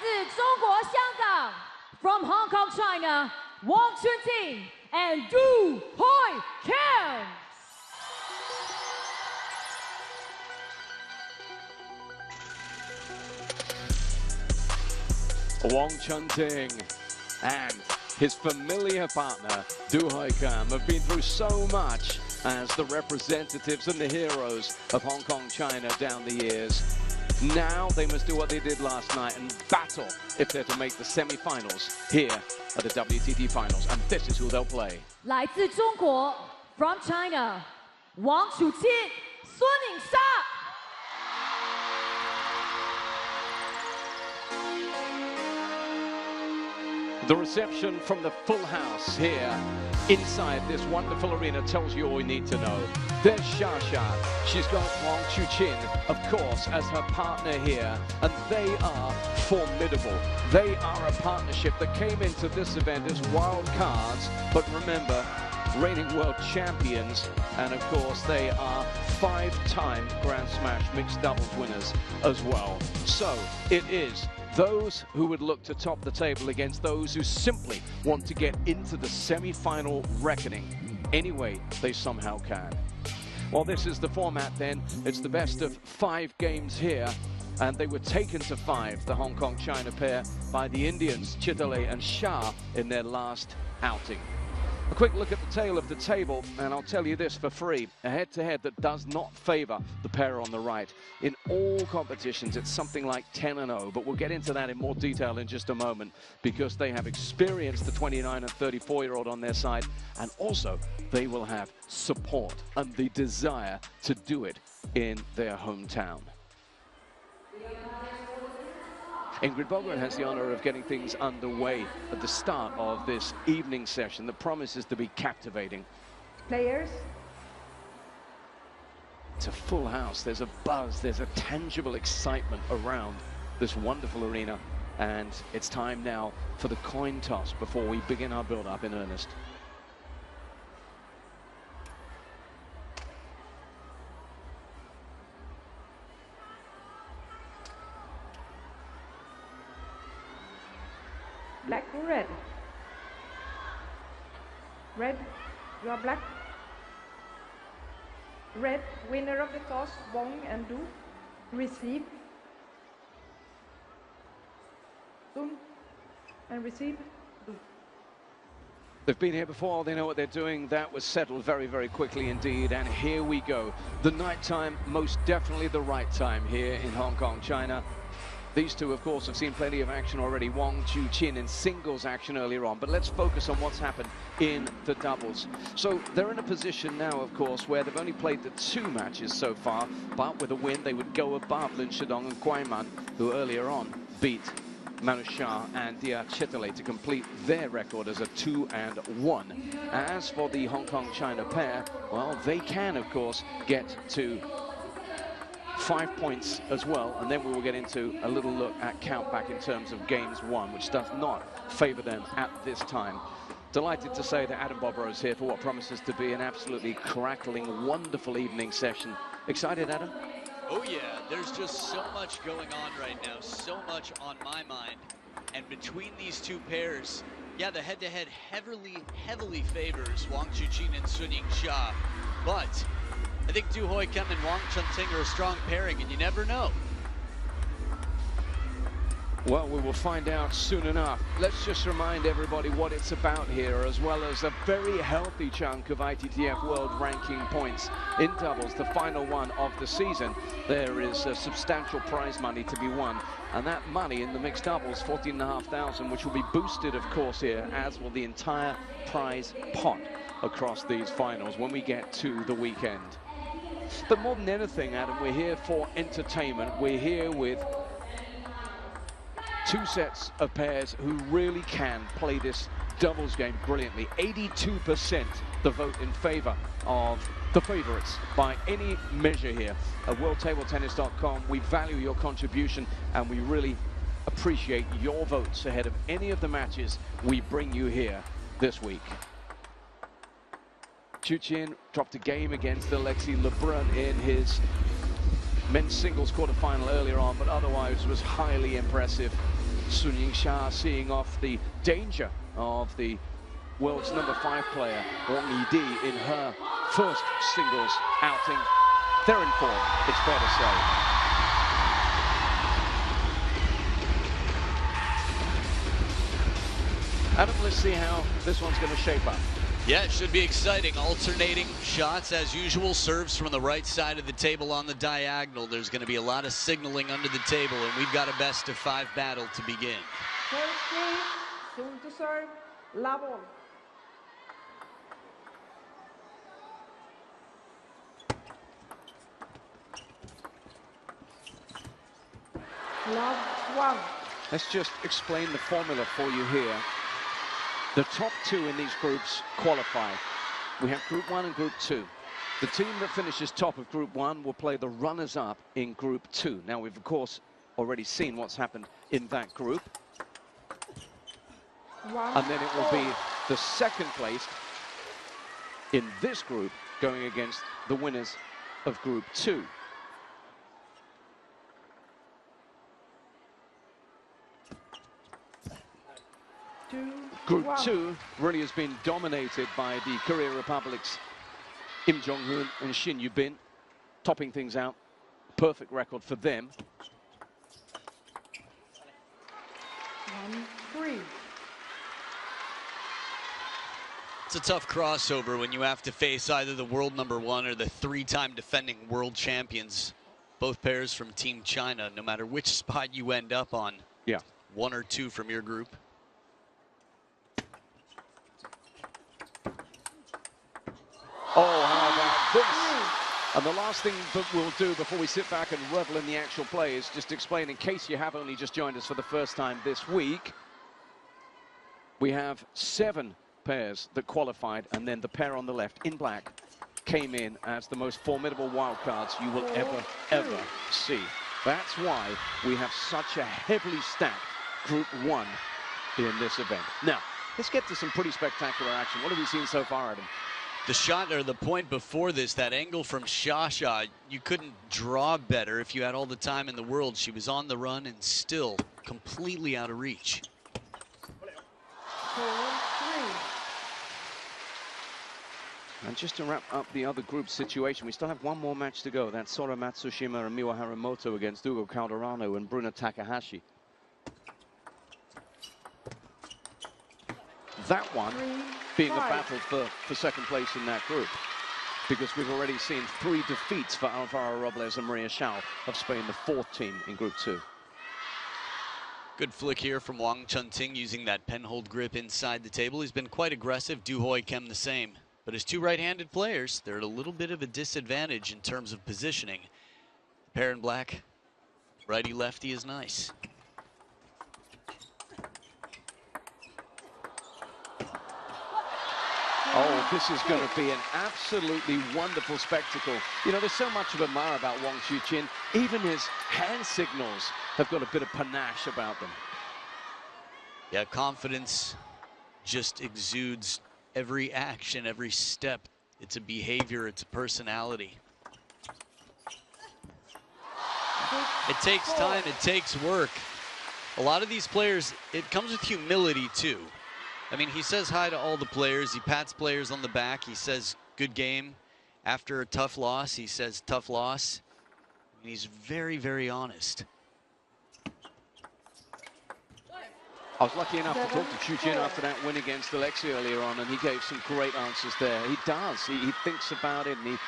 自中国香港 from Hong Kong, China, Wang Chuqin and Ting. Wong Ting and his familiar partner, Chuqin, have been through so much as the representatives and the heroes of Hong Kong, China down the years. Now they must do what they did last night and battle if they're to make the semi-finals here at the WTT Finals. And this is who they'll play. 来自中国 from China, Wang Chuqin, Yingsha. The reception from the full house here inside this wonderful arena tells you all you need to know. There's Xia. She's got Wang Chuqin, of course, as her partner here, and they are formidable. They are a partnership that came into this event as wild cards, but remember, reigning world champions, and of course they are 5-time Grand Smash mixed doubles winners as well. So it is those who would look to top the table against those who simply want to get into the semi-final reckoning any way they somehow can. Well, this is the format then. It's the best of 5 games here, and they were taken to 5, the Hong Kong-China pair, by the Indians, Chitale and Xia, in their last outing. A quick look at the tail of the table, and I'll tell you this for free, a head-to-head that does not favor the pair on the right. In all competitions, it's something like 10-0, but we'll get into that in more detail in just a moment, because they have experienced the 29 and 34-year-old on their side, and also they will have support and the desire to do it in their hometown. Ingrid Bogren has the honor of getting things underway at the start of this evening session that promises to be captivating. Players. It's a full house. There's a buzz. There's a tangible excitement around this wonderful arena. And it's time now for the coin toss before we begin our build-up in earnest. Black or red? Red, you are black. Red, winner of the toss, Wong and Du. Receive. Dun. And receive. Du. They've been here before, they know what they're doing. That was settled very, very quickly indeed. And here we go. The night time, most definitely the right time here in Hong Kong, China. These two, of course, have seen plenty of action already. Wang Chuqin in singles action earlier on. But let's focus on what's happened in the doubles. So they're in a position now, of course, where they've only played the 2 matches so far. But with a win, they would go above Lin Shidong and Guaiman, who earlier on beat Manu Shah and Dia Chitale to complete their record as a 2-1. As for the Hong Kong-China pair, well, they can, of course, get to 5 points as well, and then we will get into a little look at count back in terms of games won, which does not favor them at this time. Delighted to say that Adam Bobrow is here for what promises to be an absolutely crackling, wonderful evening session. Excited, Adam? Oh yeah, there's just so much going on right now, so much on my mind. And between these two pairs, yeah, the head-to-head heavily favors Wang Chuqin and Yingsha, but I think Chuqin and Wang Chuqin are a strong pairing, and you never know. Well, we will find out soon enough. Let's just remind everybody what it's about here, as well as a very healthy chunk of ITTF World Ranking points in doubles, the final one of the season. There is a substantial prize money to be won, and that money in the mixed doubles, 14,500, which will be boosted, of course, here, as will the entire prize pot across these finals when we get to the weekend. But more than anything, Adam, we're here for entertainment. We're here with 2 sets of pairs who really can play this doubles game brilliantly. 82% the vote in favor of the favorites by any measure here. At WorldTableTennis.com, we value your contribution and we really appreciate your votes ahead of any of the matches we bring you here this week. Chuqin dropped a game against Alexis Lebrun in his men's singles quarterfinal earlier on, but otherwise was highly impressive. Yingsha seeing off the danger of the world's #5 player, Wang in her first singles outing. They're in form, it's fair to say. Adam, let's see how this one's going to shape up. Yeah, it should be exciting. Alternating shots as usual. Serves from the right side of the table on the diagonal. There's going to be a lot of signaling under the table, and we've got a best-of-5 battle to begin. First game, soon to serve, Lavon. Love Wang. Let's just explain the formula for you here. The top 2 in these groups qualify. We have Group 1 and Group 2. The team that finishes top of Group 1 will play the runners-up in Group 2. Now, we've, of course, already seen what's happened in that group. And then it will be the second place in this group going against the winners of Group 2. Group 2 really has been dominated by the Korea Republic's Im Jong-hoon and Shin Yu-bin, topping things out. Perfect record for them. 1-3. It's a tough crossover when you have to face either the world #1 or the 3-time defending world champions. Both pairs from Team China, no matter which spot you end up on. Yeah. 1 or 2 from your group. Oh, how about this? And the last thing that we'll do before we sit back and revel in the actual play is just explain, in case you have only just joined us for the first time this week, we have 7 pairs that qualified, and then the pair on the left in black came in as the most formidable wildcards you will ever see. That's why we have such a heavily stacked Group 1 in this event. Now, let's get to some pretty spectacular action. What have we seen so far, Adam? The shot, or the point before this, that angle from Xia, you couldn't draw better if you had all the time in the world. She was on the run and still completely out of reach. 4-3. And just to wrap up the other group situation, we still have one more match to go. That's Sora Matsushima and Miwa Haramoto against Ugo Calderano and Bruna Takahashi. That one being a battle for second place in that group, because we've already seen 3 defeats for Alvaro Robles and Maria Schau of Spain, the 4th team in Group 2. Good flick here from Wang Ting using that penhold grip inside the table. He's been quite aggressive. Du Hoi Kem the same. But as 2 right-handed players, they're at a little bit of a disadvantage in terms of positioning. Pair in black, righty-lefty is nice. Oh, this is going to be an absolutely wonderful spectacle. You know, there's so much to admire about Wang Chuqin. Even his hand signals have got a bit of panache about them. Yeah, confidence just exudes every action, every step. It's a behavior, it's a personality. It takes time, it takes work. A lot of these players, it comes with humility too. I mean, he says hi to all the players. He pats players on the back. He says, good game. After a tough loss, he says, tough loss. And he's very, very honest. I was lucky enough to talk to Chuqin after that win against Alexei earlier on, and he gave some great answers there. He does. He thinks about it, and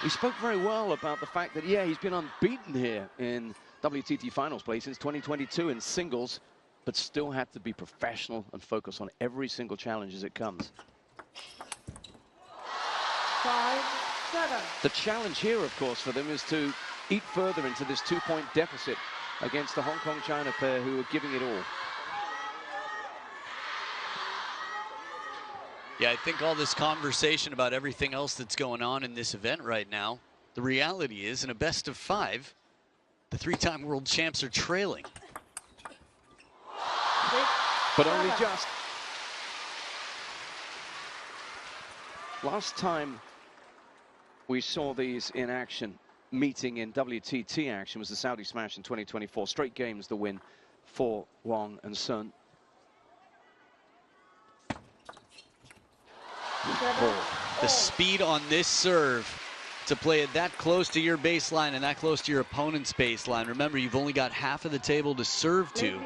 he spoke very well about the fact that, yeah, he's been unbeaten here in WTT finals play since 2022 in singles, but still had to be professional and focus on every single challenge as it comes. 5-7. The challenge here, of course, for them is to eat further into this 2-point deficit against the Hong Kong China pair, who are giving it all. Yeah, I think all this conversation about everything else that's going on in this event right now, the reality is, in a best-of-5, the 3-time world champs are trailing. But only just. Last time we saw these in action, meeting in WTT action, was the Saudi Smash in 2024. Straight games the win for Wang and Sun. The speed on this serve to play it that close to your baseline and that close to your opponent's baseline. Remember, you've only got half of the table to serve to,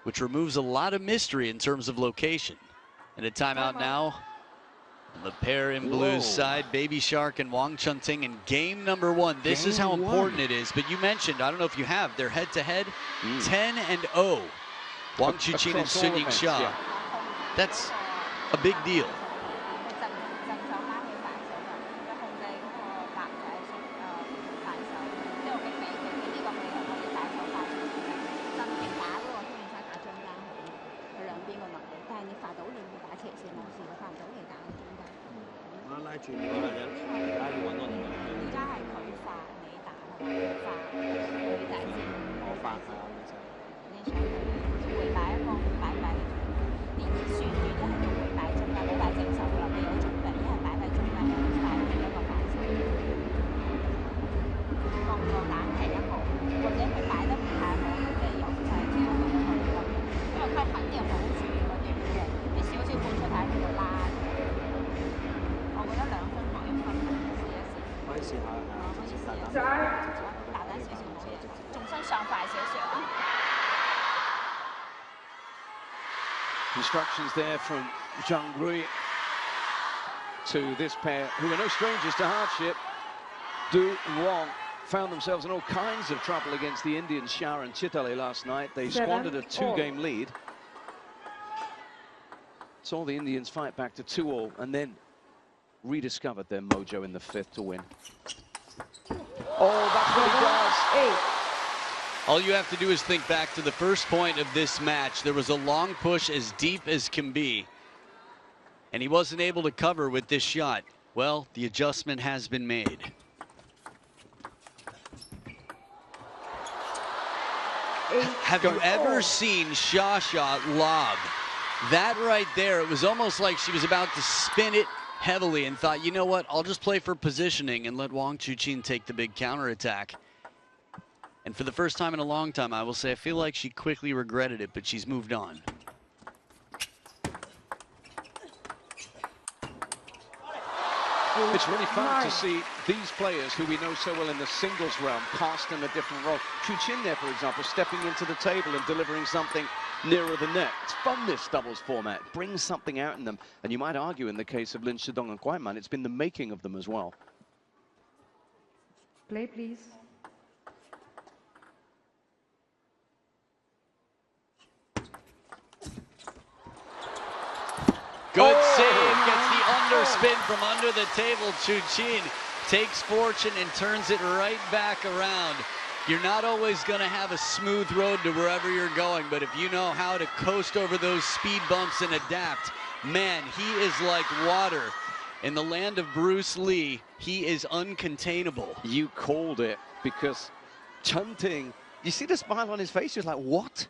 which removes a lot of mystery in terms of location. And a timeout now. The pair in blue's side, Baby Shark and Wang Ting in game number 1. This is how important it is. But you mentioned, I don't know if you have, they're head-to-head 10-0. Wang Chuqin and Sun Yingsha. That's a big deal. Instructions there from Zhang Rui to this pair, who are no strangers to hardship. Du and Wong found themselves in all kinds of trouble against the Indians, Shah and Chitale, last night. They squandered a 2-game lead. Saw the Indians fight back to 2-all and then rediscovered their mojo in the 5th to win. Oh, that's what he does. All you have to do is think back to the first point of this match. There was a long push as deep as can be, and he wasn't able to cover with this shot. Well, the adjustment has been made. Have you ever seen Shasha lob? That right there, it was almost like she was about to spin it heavily and thought, you know what, I'll just play for positioning and let Wang Chuqin take the big counterattack. And for the first time in a long time, I will say, I feel like she quickly regretted it, but she's moved on. It's really fun to see these players who we know so well in the singles realm cast in a different role. Chuqin there, for example, stepping into the table and delivering something nearer the net. It's fun, this doubles format. It brings something out in them. And you might argue in the case of Lin Shidong and Guaiman, it's been the making of them as well. Play, please. Good save, gets the underspin from under the table. Chuqin takes fortune and turns it right back around. You're not always going to have a smooth road to wherever you're going, but if you know how to coast over those speed bumps and adapt, man, he is like water. In the land of Bruce Lee, he is uncontainable. You called it, because Ting, you see the smile on his face? He's like, what?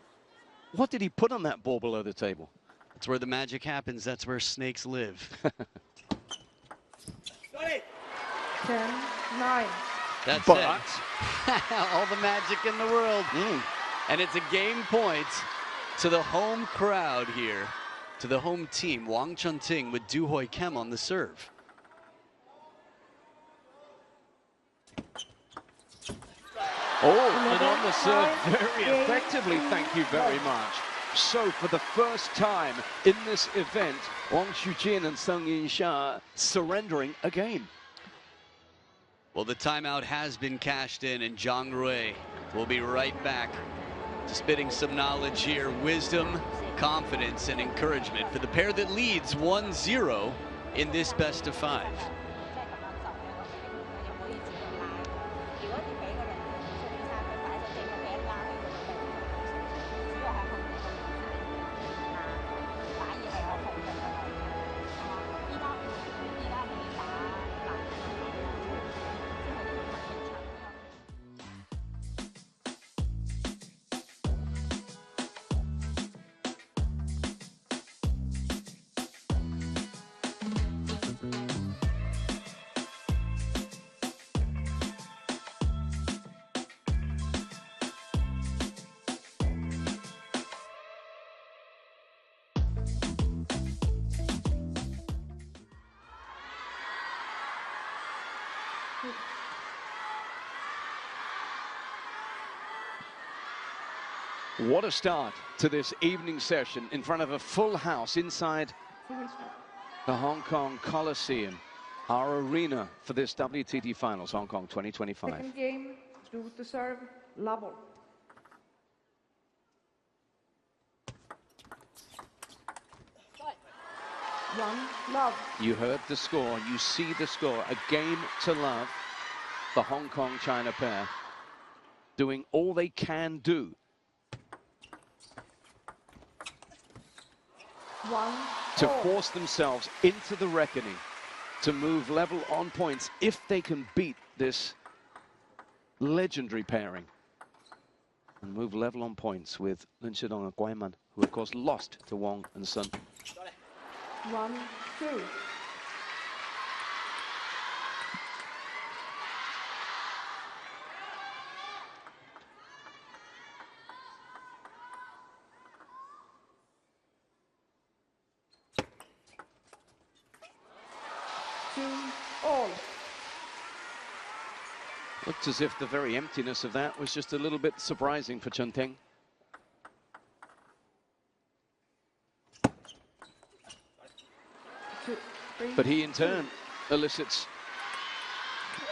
What did he put on that ball below the table? That's where the magic happens. That's where snakes live. 10-9. That's it. All the magic in the world. And it's a game point to the home crowd here, to the home team. Wang Ting with Du Hoi Kem on the serve. And on the serve very effectively, thank you very much. So for the first time in this event, Wang Chuqin and Sun Yingsha surrendering a game. Well, the timeout has been cashed in, and Zhang Rui will be right back to spitting some knowledge here, wisdom, confidence, and encouragement for the pair that leads 1-0 in this best of 5. What a start to this evening session in front of a full house inside the Hong Kong Coliseum, our arena for this WTT Finals, Hong Kong 2025. Second game, do to serve, level. One, love. You heard the score, you see the score, a game to love. The Hong Kong-China pair doing all they can do One, to four. force themselves into the reckoning, to move level on points if they can beat this legendary pairing and move level on points with Lin Shidong and Guaiman, who of course lost to Wong and Sun. 1, 2. All. Looked as if the very emptiness of that was just a little bit surprising for Ting. But he in turn elicits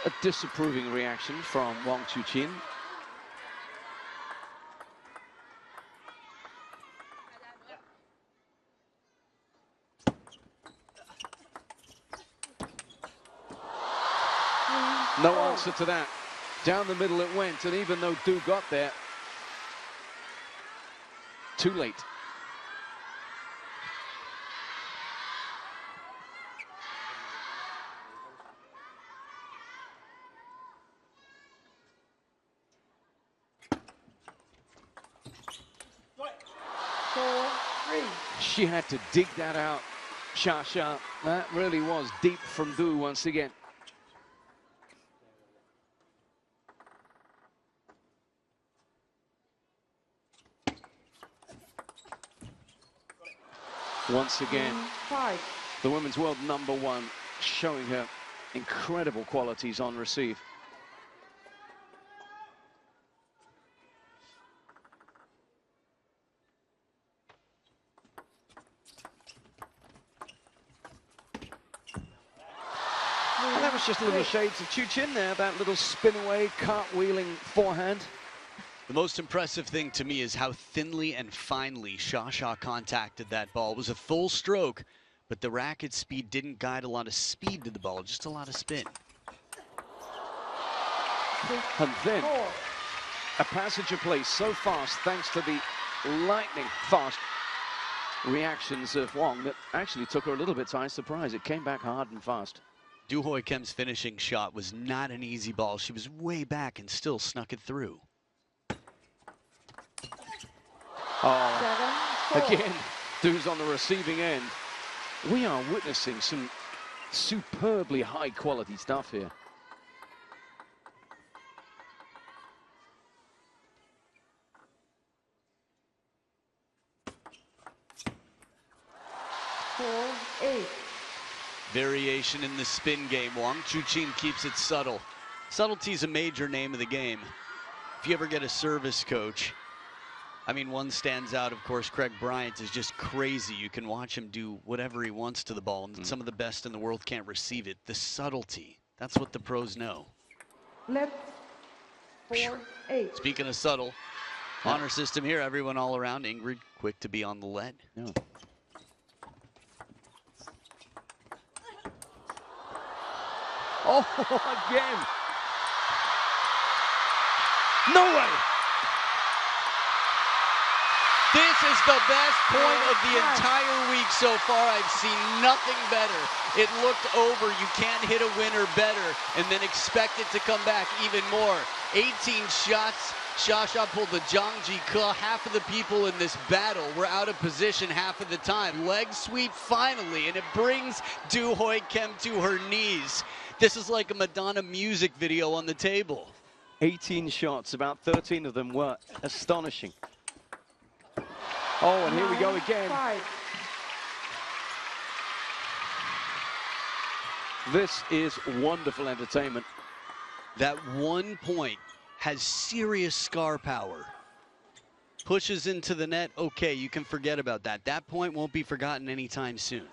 a disapproving reaction from Wang Chuqin. No answer to that. Down the middle it went, and even though Du got there, too late. She had to dig that out, Xia. That really was deep from Du once again. Once again, the women's world #1 showing her incredible qualities on receive. And that was just a little shades of Chuqin there, that little spin away, cartwheeling forehand. The most impressive thing to me is how thinly and finely Xia contacted that ball. It was a full stroke, but the racket speed didn't guide a lot of speed to the ball, just a lot of spin. And then a passage of play so fast, thanks to the lightning fast reactions of Wong, that actually took her a little bit by surprise. It came back hard and fast. Du Hoi Kim's finishing shot was not an easy ball. She was way back and still snuck it through. Oh, again, Du's on the receiving end. We are witnessing some superbly high quality stuff here. Variation in the spin game. Wang Chuqin keeps it subtle. Subtlety's a major name of the game. If you ever get a service coach, I mean, one stands out, of course. Craig Bryant is just crazy. You can watch him do whatever he wants to the ball, and some of the best in the world can't receive it. The subtlety, that's what the pros know. Left, 4-8. Speaking of subtle, honor system here, everyone all around. Ingrid, quick to be on the lead. Yeah. Oh, again. No way. This is the best point of the entire week so far. I've seen nothing better. It looked over. You can't hit a winner better and then expect it to come back even more. 18 shots. Xia pulled the Zhangji Ke. Half of the people in this battle were out of position half of the time. Leg sweep finally, and it brings Du Hoi Kim to her knees. This is like a Madonna music video on the table. 18 shots, about 13 of them were astonishing. Oh, and here we go again. This is wonderful entertainment. That 1 point has serious scar power. pushes into the net, okay, you can forget about that. That point won't be forgotten anytime soon.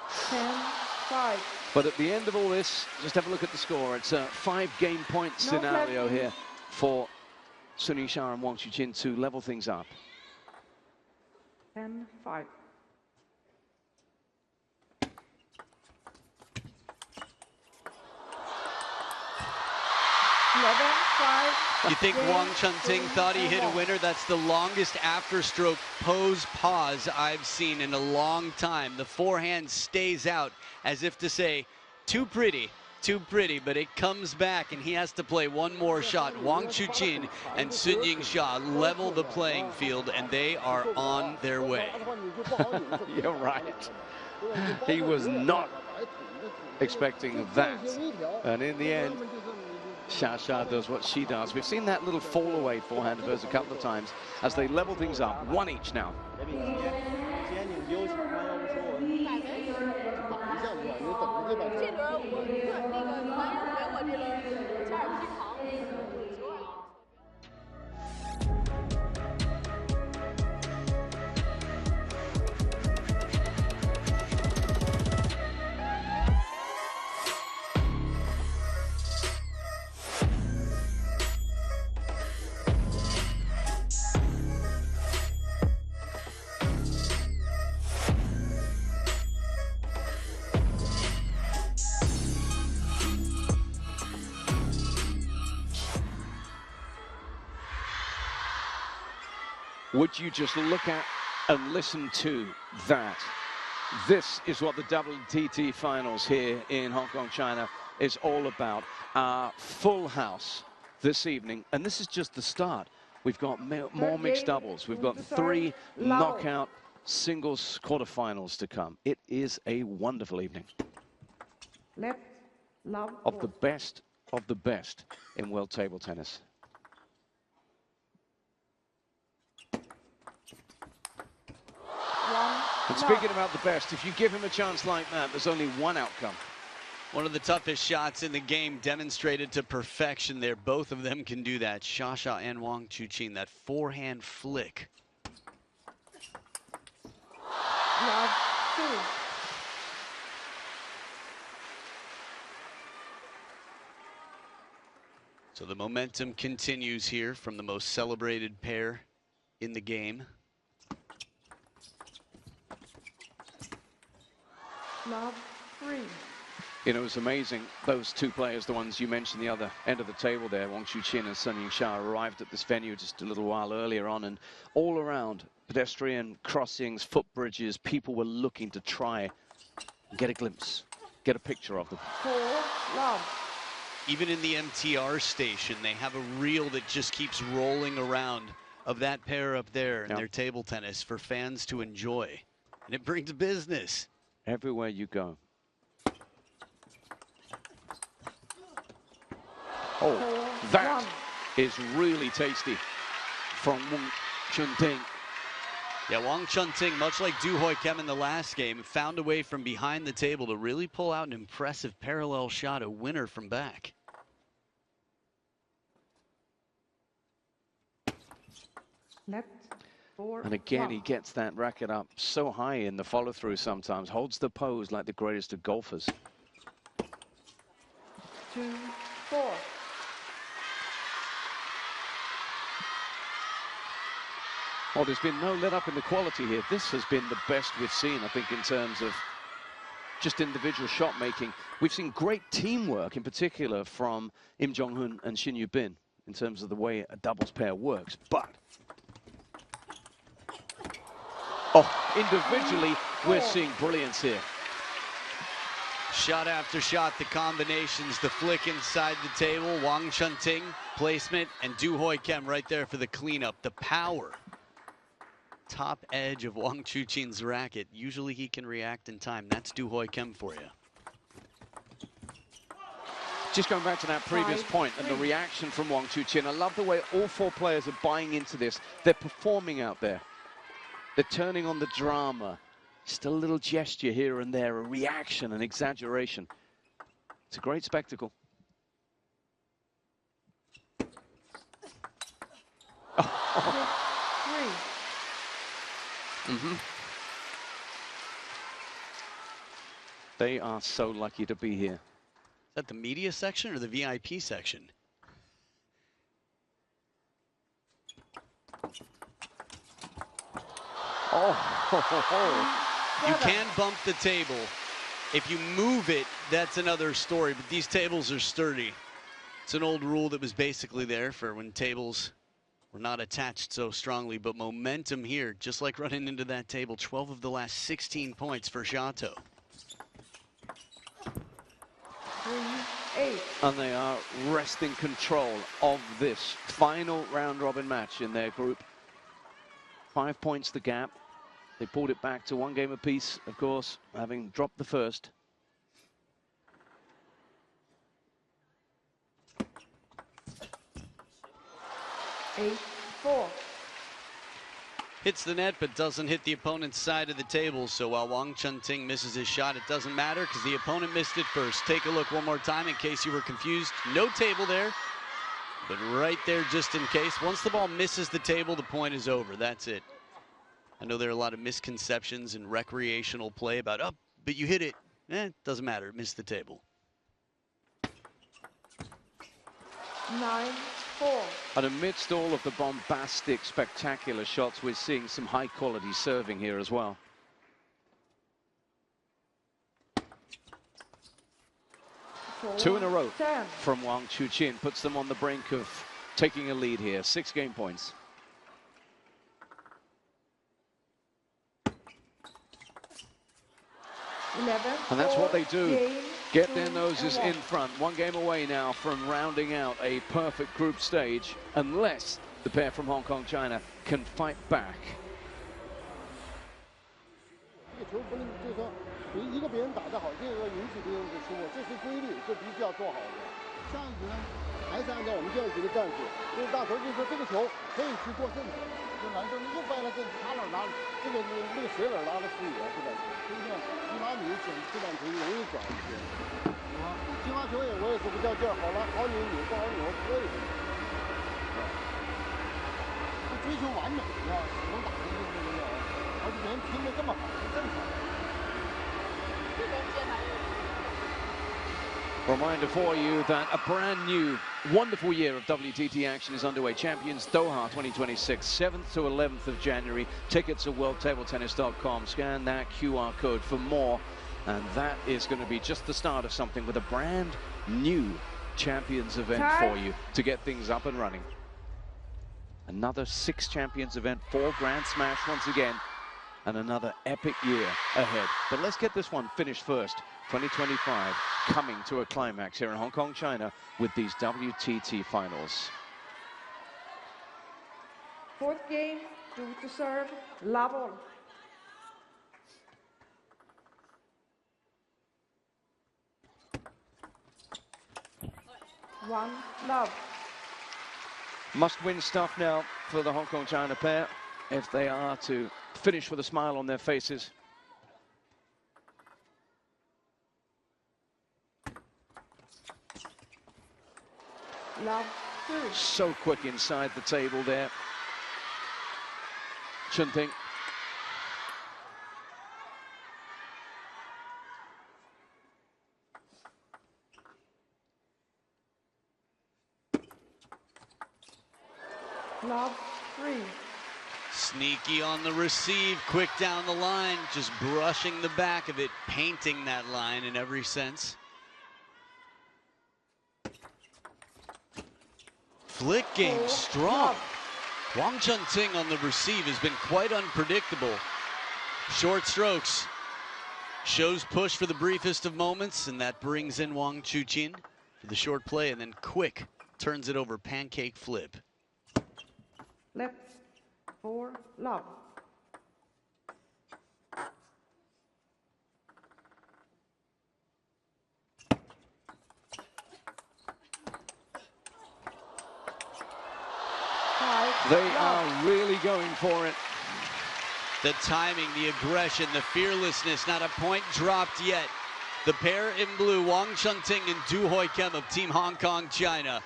10-5. But at the end of all this, just have a look at the score. It's a 5-game point scenario here for Sun Yingsha and Wang Chuqin to level things up. 10-5. 11-5. You think Wang Ting thought he hit a winner? That's the longest afterstroke pause I've seen in a long time. The forehand stays out as if to say, too pretty, but it comes back and he has to play one more shot. Wang Chuqin and Sun Yingsha level the playing field and they are on their way. You're right. He was not expecting that. And in the end, Xia does what she does. We've seen that little fall away forehand of hers a couple of times as they level things up. 1 each now. Would you just look at and listen to that? This is what the WTT finals here in Hong Kong, China is all about. Full house this evening, and this is just the start. We've got more mixed doubles. We've got 3 knockout singles quarterfinals to come. It is a wonderful evening. Left, love, of the best in world table tennis. And speaking about the best, if you give him a chance like that, there's only one outcome. One of the toughest shots in the game demonstrated to perfection there. Both of them can do that. Xia and Wang Chuqin, that forehand flick. love, 2. So the momentum continues here from the most celebrated pair in the game. Love, 3. You know, it's amazing. Those 2 players, the ones you mentioned, the other end of the table there, Wang Chuqin and Sun Yingsha, arrived at this venue just a little while earlier on, and all around, pedestrian crossings, footbridges, people were looking to try and get a glimpse, get a picture of them. 4, love. Even in the MTR station, they have a reel that just keeps rolling around of that pair up there in their table tennis for fans to enjoy. And it brings business. Everywhere you go. Oh, that is really tasty from Wang Ting. Yeah, Wang Ting, much like Du Hoi Kem in the last game, found a way from behind the table to really pull out an impressive parallel shot, a winner from back. Left, 4, And again, love. he gets that racket up so high in the follow-through sometimes, holds the pose like the greatest of golfers. 2, 4. Well, there's been no let-up in the quality here. This has been the best we've seen, I think, in terms of just individual shot making. We've seen great teamwork, in particular, from Im Jong-hoon and Shin Yu-bin, in terms of the way a doubles pair works. But, individually, we're seeing brilliance here. Shot after shot, the combinations, the flick inside the table, Wang Ting placement, and Du Hoi Kem right there for the cleanup. The power. Top edge of Wang Chuqin's racket. Usually he can react in time. That's Du Hoi Kem for you. Just going back to that previous point and the reaction from Wang Chuqin, I love the way all 4 players are buying into this. They're performing out there. They're turning on the drama. Just a little gesture here and there, a reaction, an exaggeration. It's a great spectacle. 6-3. They are so lucky to be here. Is that the media section or the VIP section? You can bump the table. If you move it, that's another story, but these tables are sturdy. It's an old rule that was basically there for when tables were not attached so strongly, but momentum here, just like running into that table, 12 of the last 16 points for Chateau. 3-8. And they are wresting control of this final round robin match in their group. 5 points the gap. They pulled it back to 1 game apiece, of course, having dropped the first. 8-4. Hits the net, but doesn't hit the opponent's side of the table. So while Wang Ting misses his shot, it doesn't matter because the opponent missed it first. Take a look one more time in case you were confused. No table there, but right there just in case. Once the ball misses the table, the point is over. That's it. I know there are a lot of misconceptions in recreational play about, oh, but you hit it. Doesn't matter. It missed the table. 9-4. And amidst all of the bombastic, spectacular shots, we're seeing some high-quality serving here as well. Two in a row 10. from Wang Chuqin puts them on the brink of taking a lead here. 6 game points. And that's what they do. Get their noses in front. 1 game away now from rounding out a perfect group stage, unless the pair from Hong Kong, China can fight back. 这个球不能就是说一个别人打得好，这个引起别人的失误，这是规律，这必须要做好的。下一局呢，还是按照我们这样一局的战术，因为大头就是说这个球可以去过阵子，就难受，你又掰了阵子，他哪拉这个那个水哪拉的是也是的，对不对？你把你这两球容易转一些，啊，金花球我也是不较劲儿，好了好扭扭不好扭不会的，不追求完美呀，只能打成这个没有，而且别人拼的这么好是正常的。 Reminder for you that a brand new, wonderful year of WTT action is underway. Champions Doha 2026, 7th to 11th of January. Tickets at worldtabletennis.com. Scan that QR code for more. And that is going to be just the start of something with a brand new Champions event for you to get things up and running. Another 6 Champions event, 4 Grand Smash once again. And another epic year ahead. But let's get this one finished first. 2025 coming to a climax here in Hong Kong, China with these WTT finals. 4th game, 2 to serve, love all. One, love. Must-win stuff now for the Hong Kong, China pair if they are to finish with a smile on their faces. Love 2. So quick inside the table there. Ting. Love 3. Sneaky on the receive, quick down the line, just brushing the back of it, painting that line in every sense. Flick game strong. Wang Ting on the receive has been quite unpredictable. Short strokes. Shows push for the briefest of moments, and that brings in Wang Chuqin for the short play, and then quick turns it over, pancake flip. Left 4, love. They are really going for it. The timing, the aggression, the fearlessness, not a point dropped yet. The pair in blue, Wang Ting and Du Hoi Kim of Team Hong Kong, China,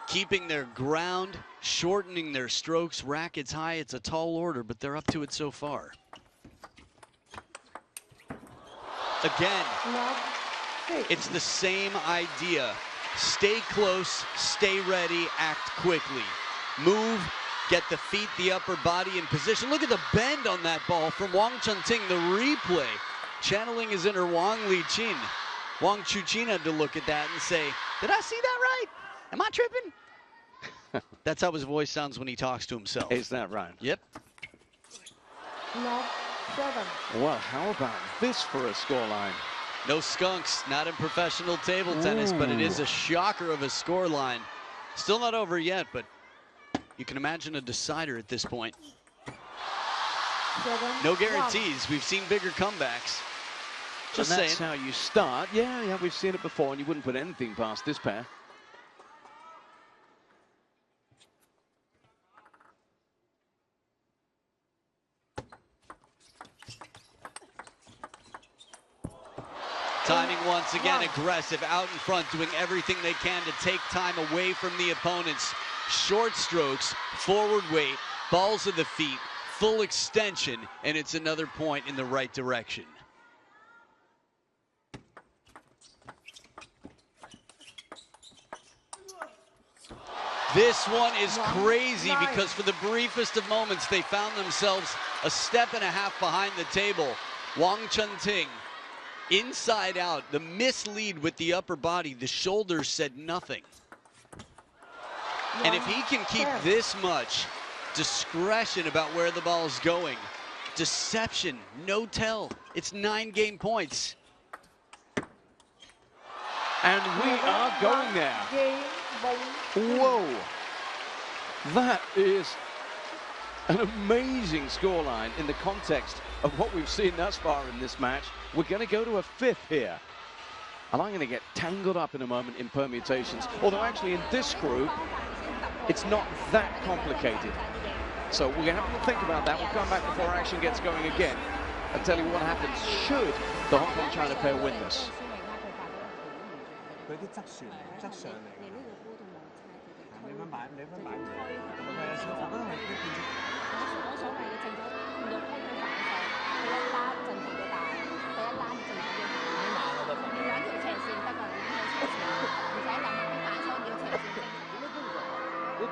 keeping their ground, shortening their strokes, rackets high. It's a tall order, but they're up to it so far. Again, it's the same idea. Stay close, stay ready, act quickly. Move, get the feet, the upper body in position. Look at the bend on that ball from Wang Ting, the replay. Channeling his inner Wang Liqin. Wang Chuqin had to look at that and say, did I see that right? Am I tripping? That's how his voice sounds when he talks to himself. Is that right? Yep. Well, how about this for a scoreline? No skunks, not in professional table tennis, but it is a shocker of a scoreline. Still not over yet, but you can imagine a decider at this point. No guarantees. We've seen bigger comebacks. Just and that's saying. How you start. Yeah, we've seen it before, and you wouldn't put anything past this pair. Timing once again aggressive, out in front, doing everything they can to take time away from the opponents. Short strokes, forward weight, balls of the feet, full extension, and it's another point in the right direction. This one is crazy because for the briefest of moments, they found themselves a step and a half behind the table. Wang Ting, inside out, the mislead with the upper body, the shoulders said nothing. And if he can keep this much discretion about where the ball's going, deception, no tell, it's 9 game points. And we are going there. Whoa. That is an amazing scoreline in the context of what we've seen thus far in this match. We're going to go to a 5th here. And I'm going to get tangled up in a moment in permutations. Although actually in this group, it's not that complicated. So we're going to have to think about that. We'll come back before action gets going again. I'll tell you what happens should the Hong Kong-China pair win this.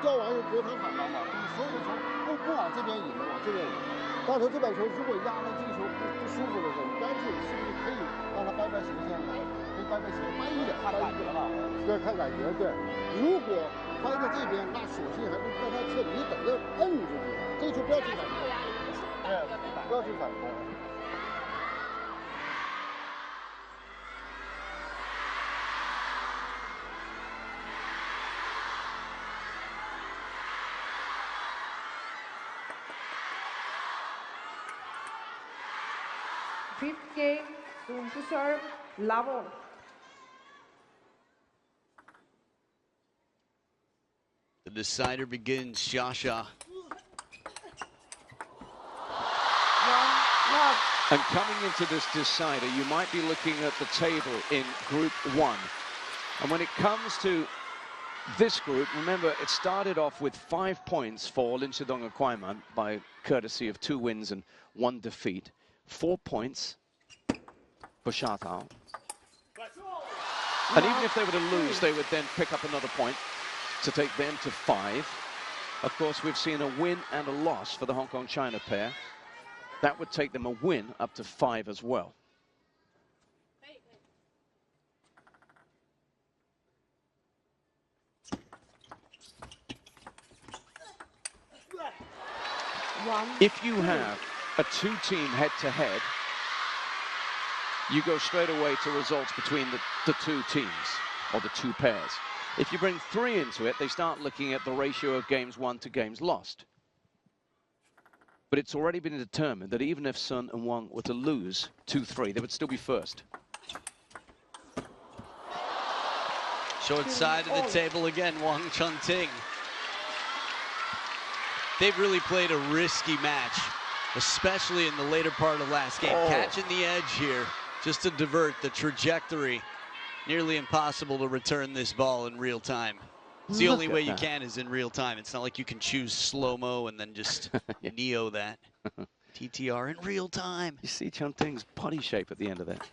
交完又隔场反弹嘛，就是所有的球不往这边引，往这边引。到时候这板球如果压到这个球不舒服的时候，你干脆是不是可以让他掰掰斜线呢？可以掰掰斜，掰一点，掰一点啊。对，看感觉对。如果掰在这边，那索性还是让他彻底等着摁住你，这个球不要去反弹，对，不要去反弹。Fifth game, soon to serve, level. The decider begins, Xia. And coming into this decider, you might be looking at the table in Group 1. And when it comes to this group, remember, it started off with 5 points for Lin Shidong and Kwaiman by courtesy of 2 wins and 1 defeat. 4 points for Shatao. And even if they were to lose, they would then pick up another point to take them to 5. Of course, we've seen a win and a loss for the Hong Kong-China pair. That would take them a win up to 5 as well. If you have a 2-team head-to-head, you go straight away to results between the 2 teams, or the 2 pairs. If you bring 3 into it, they start looking at the ratio of games won to games lost. But it's already been determined that even if Sun and Wang were to lose 2-3, they would still be first. Short side of the table again, Wang Ting. They've really played a risky match, especially in the later part of last game. Catching the edge here, just to divert the trajectory. Nearly impossible to return this ball in real time. It's the only way you can is in real time. It's not like you can choose slow-mo and then just neo that. TTR in real time. You see Ting's body shape at the end of that.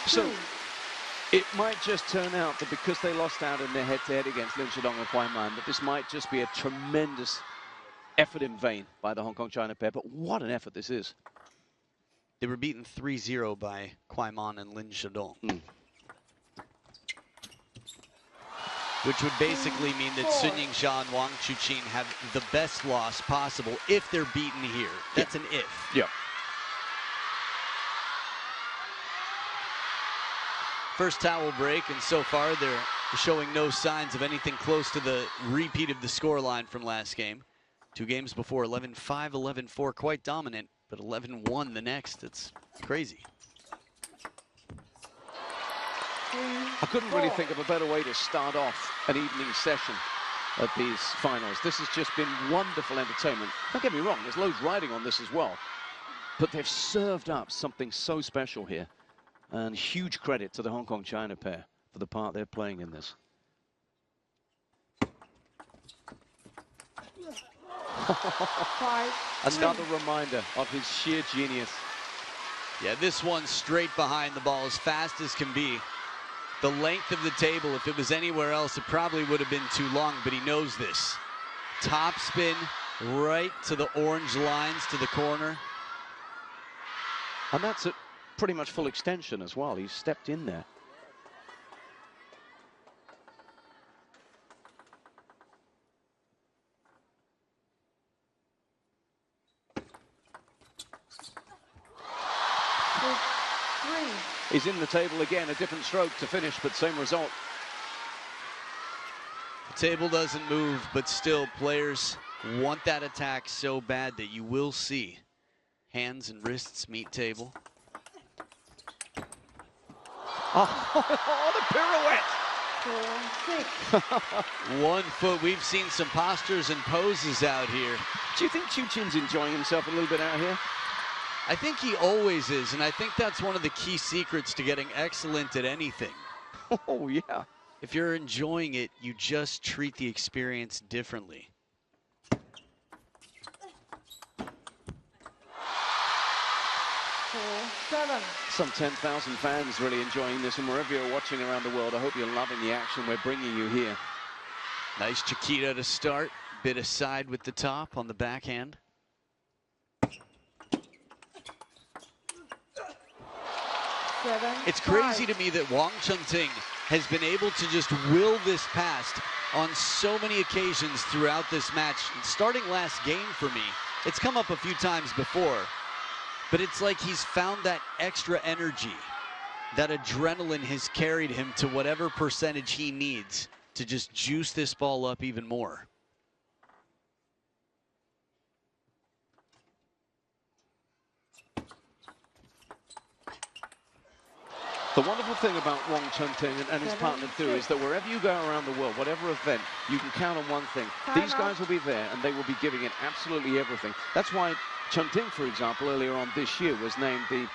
So it might just turn out that because they lost out in their head-to-head against Lin Shidong and Huai Man, that this might just be a tremendous effort in vain by the Hong Kong-China pair. But what an effort this is. They were beaten 3-0 by Huai Man and Lin Shidong. Which would basically mean that Sun Yingsha and Wang Chuqin have the best loss possible if they're beaten here. That's an if. Yeah. First towel break, and so far they're showing no signs of anything close to the repeat of the scoreline from last game. 2 games before, 11-5, 11-4, quite dominant, but 11-1 the next. It's crazy. I couldn't really think of a better way to start off an evening session at these finals. This has just been wonderful entertainment. Don't get me wrong, there's loads riding on this as well. But they've served up something so special here. And huge credit to the Hong Kong-China pair for the part they're playing in this. Another reminder of his sheer genius. Yeah, this one straight behind the ball as fast as can be. The length of the table, if it was anywhere else, it probably would have been too long, but he knows this. Top spin right to the orange lines to the corner. And that's at pretty much full extension as well. He's stepped in there. He's in the table again, a different stroke to finish, but same result. The table doesn't move, but still players want that attack so bad that you will see hands and wrists meet table. Oh, the pirouette! 1 foot. We've seen some postures and poses out here. Do you think Chuqin's enjoying himself a little bit out here? I think he always is, and I think that's one of the key secrets to getting excellent at anything. Oh, yeah. If you're enjoying it, you just treat the experience differently. Some 10,000 fans really enjoying this, and wherever you're watching around the world, I hope you're loving the action we're bringing you here. Nice Chiquita to start. Bit aside with the top on the backhand. It's crazy to me that Wang Ting has been able to just will this past on so many occasions throughout this match. Starting last game for me, it's come up a few times before, but it's like he's found that extra energy. That adrenaline has carried him to whatever percentage he needs to just juice this ball up even more. The wonderful thing about Wang Ting and his partner too is that wherever you go around the world, whatever event, you can count on one thing. These guys will be there and they will be giving it absolutely everything. That's why Ting, for example, earlier on this year was named the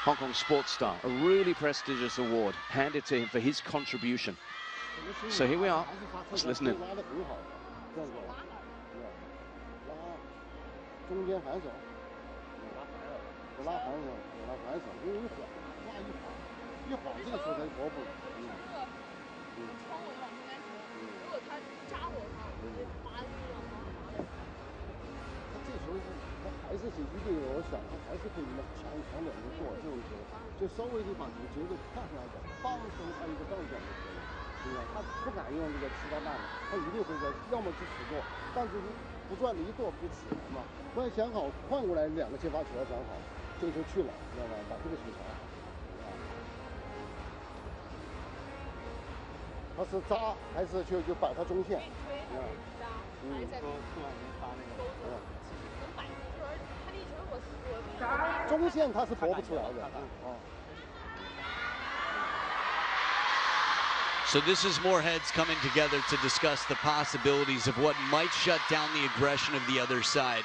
Hong Kong Sports Star, a really prestigious award handed to him for his contribution. So here we are. Let's listen in. So this is more heads coming together to discuss the possibilities of what might shut down the aggression of the other side.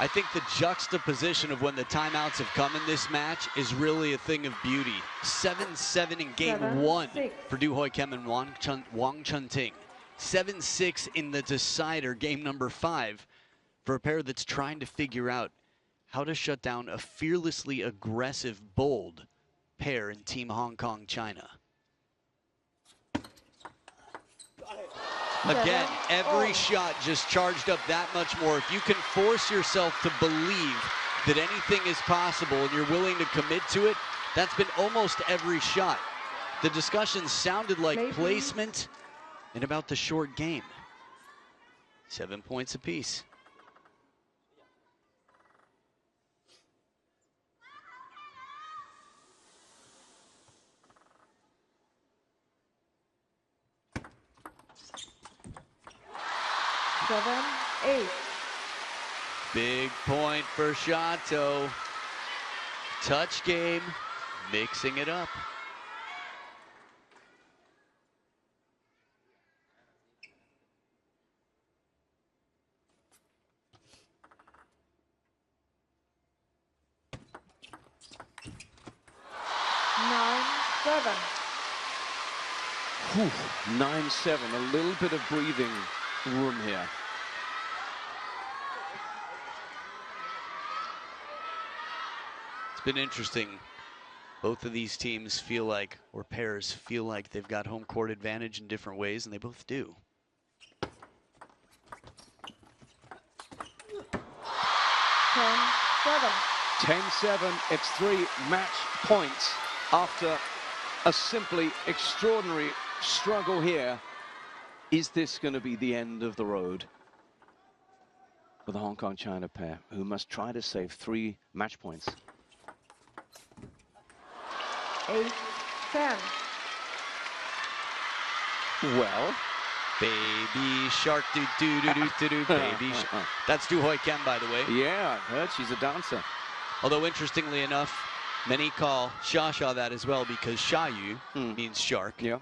I think the juxtaposition of when the timeouts have come in this match is really a thing of beauty. 7-7 in game 1 for Du Hoi Kim and Wang Ting. 7-6 in the decider, game number 5, for a pair that's trying to figure out how to shut down a fearlessly aggressive, bold pair in Team Hong Kong, China. Again, every shot just charged up that much more. If you can force yourself to believe that anything is possible and you're willing to commit to it, that's been almost every shot. The discussion sounded like placement and about the short game. 7 points apiece. Seven, 8. Big point for Shato. Touch game, mixing it up. Nine, 7. 9-7, a little bit of breathing room here. It's been interesting. Both of these teams feel like, or pairs feel like, they've got home court advantage in different ways, and they both do. 10-7. 10-7, it's 3 match points after a simply extraordinary struggle here. Is this going to be the end of the road for the Hong Kong-China pair, who must try to save 3 match points? 8-10. Well, Baby shark, do do do do do do, baby shark. That's Du Hoi Kim, by the way. yeah, I've heard she's a dancer. Although, interestingly enough, many call Sha that as well, because Sha Yu means shark. Yeah.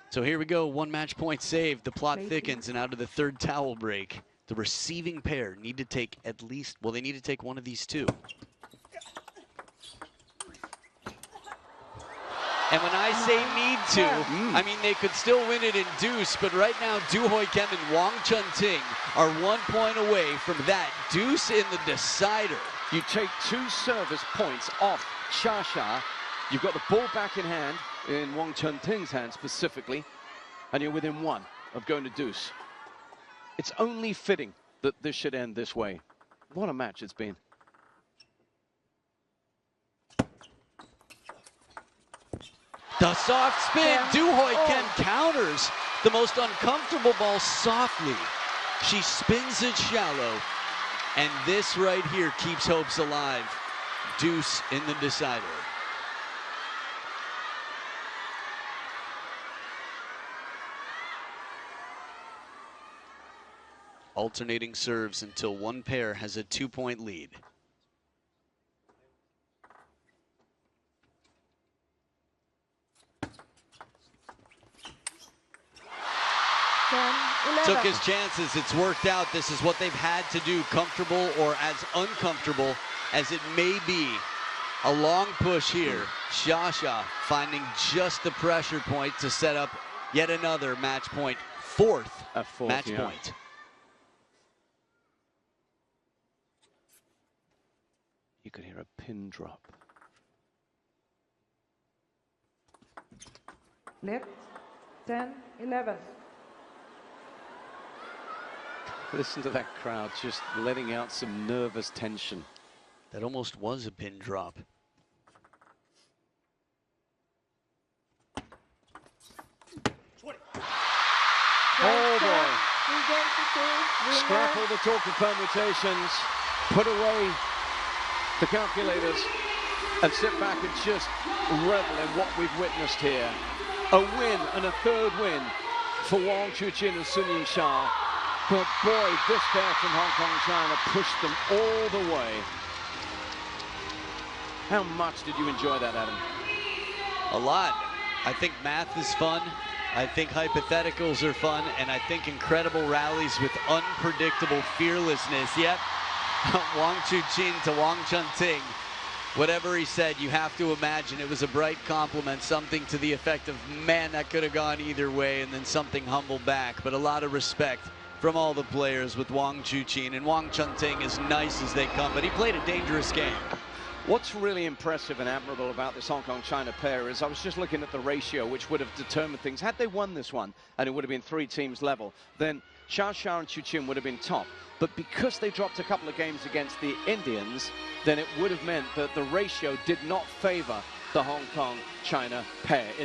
So here we go, 1 match point saved. The plot thickens, and out of the 3rd towel break, the receiving pair need to take at least, well, they need to take one of these 2. And when I say need to, I mean they could still win it in deuce, but right now Du Hoi Kim and Wang Ting are 1 point away from that deuce in the decider. You take 2 service points off Sha. You've got the ball back in hand, in Wang Ting's hand specifically, and you're within 1 of going to deuce. It's only fitting that this should end this way. What a match it's been. The soft spin, Du Hoi Kim counters the most uncomfortable ball softly. She spins it shallow, and this right here keeps hopes alive. Deuce in the decider. Alternating serves until one pair has a 2-point lead. Took his chances, it's worked out. This is what they've had to do, comfortable or as uncomfortable as it may be. A long push here. Sha finding just the pressure point to set up yet another match point. Fourth match point. You could hear a pin drop. Left, 10-11. Listen to that crowd just letting out some nervous tension. That almost was a pin drop. Oh boy. Scrap all the talk of permutations, put away the calculators, and sit back and just revel in what we've witnessed here. A win and a 3rd win for Wang Chuqin and Yingsha. But boy, this pair from Hong Kong, China pushed them all the way. How much did you enjoy that, Adam? A lot. I think math is fun. I think hypotheticals are fun. And I think incredible rallies with unpredictable fearlessness. Yep, Wang Chuqin to Wang Ting. Whatever he said, you have to imagine it was a bright compliment, something to the effect of, man, that could have gone either way, and then something humble back. But a lot of respect from all the players with Wang Chuqin, and Wang Ting as nice as they come, but he played a dangerous game. What's really impressive and admirable about this Hong Kong-China pair is I was just looking at the ratio, which would have determined things. Had they won this one, and it would have been 3 teams level, then Xia and Chuqin would have been top. But because they dropped a couple of games against the Indians, then it would have meant that the ratio did not favor the Hong Kong-China pair in